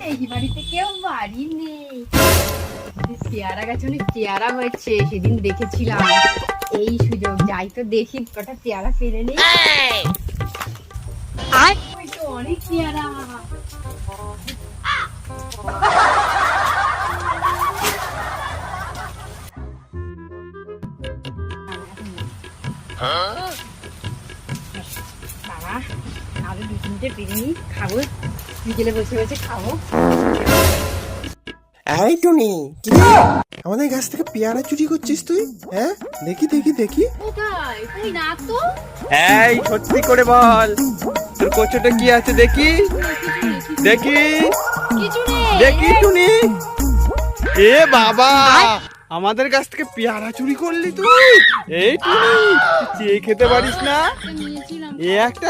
এই বাড়িতে কেউ বাড়ি নেই, পেয়ারা গাছ অনেক পেয়ারা হয়েছে, সেদিন দেখেছিলাম। এই সুযোগ, যাই তো দেখি কটা পেয়ারা পেরে নেই। ওই তো অনেক পেয়ারা। বাবা, আরো দু তিনটে পেরে নিই, খাবো, বিকেলে বসে বসে খাবো। এই টুনি, কি আমাদের গাছ থেকে পেয়ারা চুরি করছিস তুই? হ্যাঁ, দেখি দেখি দেখি। কোথায়? কই না তো। এই সত্যি করে বল, তোর কচুটা কি আছে দেখি দেখি কিছু নেই। দেখি টুনি। এ বাবা, আমাদের কাছ থেকে পেয়ারা চুরি করলি তুই? এই টুনি, তুই চেয়ে খেতে পারিস না? নিয়েছিলাম। এ একটা